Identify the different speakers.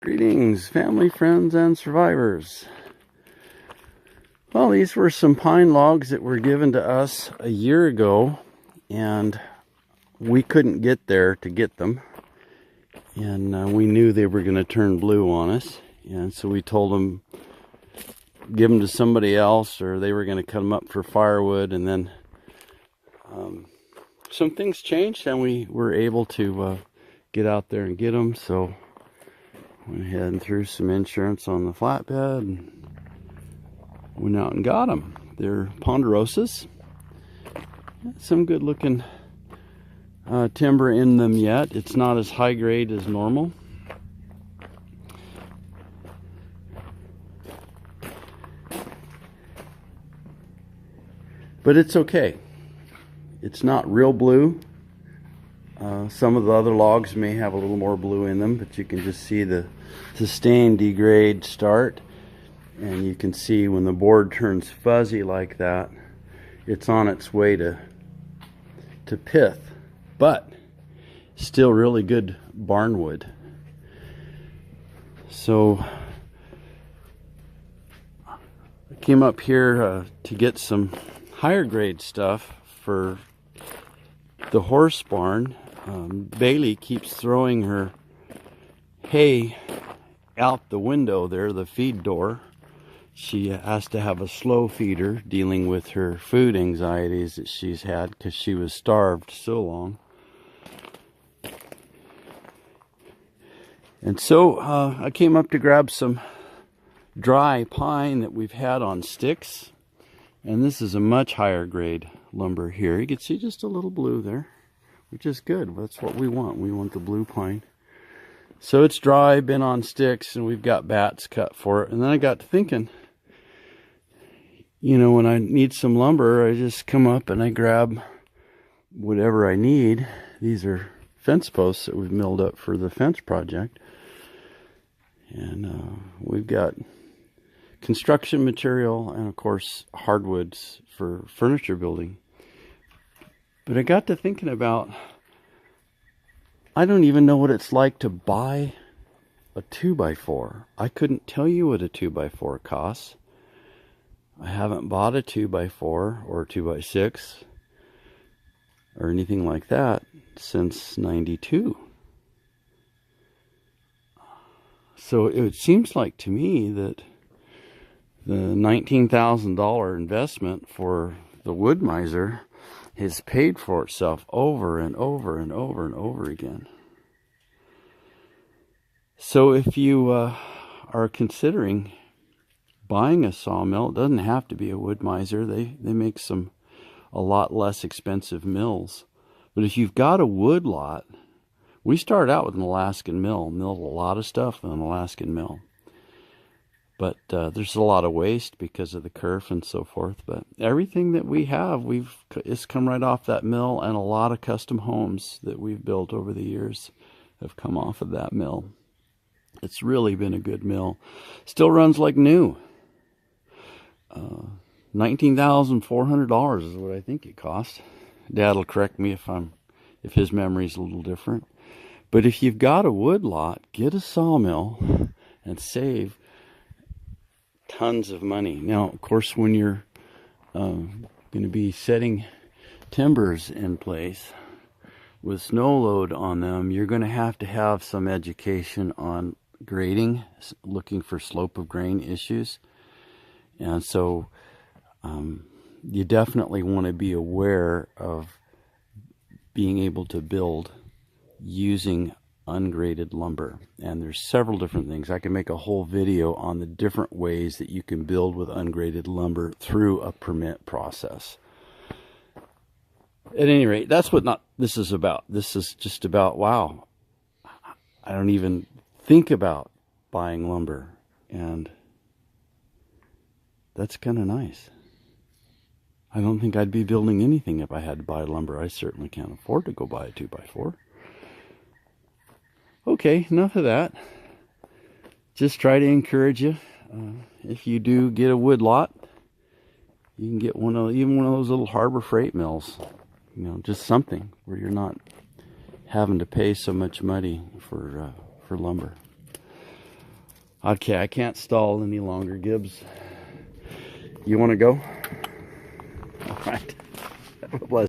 Speaker 1: Greetings, family, friends, and survivors. Well, these were some pine logs that were given to us a year ago, and we couldn't get there to get them. And we knew they were going to turn blue on us, and so we told them, give them to somebody else, or they were going to cut them up for firewood. And then some things changed, and we were able to get out there and get them. So went ahead and threw some insurance on the flatbed and went out and got them. They're ponderosas. Some good looking timber in them yet. It's not as high grade as normal. But it's okay. It's not real blue. Some of the other logs may have a little more blue in them, but you can just see the sustained degrade start. And you can see when the board turns fuzzy like that, it's on its way to pith. But still really good barnwood. So I came up here to get some higher grade stuff for the horse barn. Bailey keeps throwing her hay out the window there, the feed door. She has to have a slow feeder dealing with her food anxieties that she's had because she was starved so long. And so I came up to grab some dry pine that we've had on sticks. And this is a much higher grade lumber here. You can see just a little blue there, which is good. That's what we want. We want the blue pine. So it's dry, been on sticks, and we've got bats cut for it. And then I got to thinking, you know, when I need some lumber, I just come up and I grab whatever I need. These are fence posts that we've milled up for the fence project. And we've got construction material and, of course, hardwoods for furniture building. But I got to thinking about, I don't even know what it's like to buy a 2x4. I couldn't tell you what a 2x4 costs. I haven't bought a 2x4 or a 2x6 or anything like that since '92. So it seems like to me that the $19,000 investment for the Woodmizer has paid for itself over and over and over and over again. So if you are considering buying a sawmill, it doesn't have to be a Woodmizer. They make a lot less expensive mills. But if you've got a wood lot, we started out with an Alaskan mill, milled a lot of stuff with an Alaskan mill. But there's a lot of waste because of the kerf and so forth. But everything that we have, it's come right off that mill, and a lot of custom homes that we've built over the years have come off of that mill. It's really been a good mill. Still runs like new. $19,400 is what I think it cost. Dad will correct me if his memory's a little different. But if you've got a wood lot, get a sawmill and save tons of money. Now, of course, when you're going to be setting timbers in place with snow load on them, you're going to have some education on grading, looking for slope of grain issues. And so you definitely want to be aware of being able to build using ungraded lumber. And there's several different things. I can make a whole video on the different ways that you can build with ungraded lumber through a permit process. At any rate, that's what this is about. This is just about, wow, I don't even think about buying lumber, and that's kind of nice. I don't think I'd be building anything if I had to buy lumber. I certainly can't afford to go buy a 2x4. Okay, enough of that. Just try to encourage you. If you do get a wood lot, you can get even one of those little Harbor Freight mills. You know, just something where you're not having to pay so much money for lumber. Okay, I can't stall any longer, Gibbs. You want to go? All right. Bless.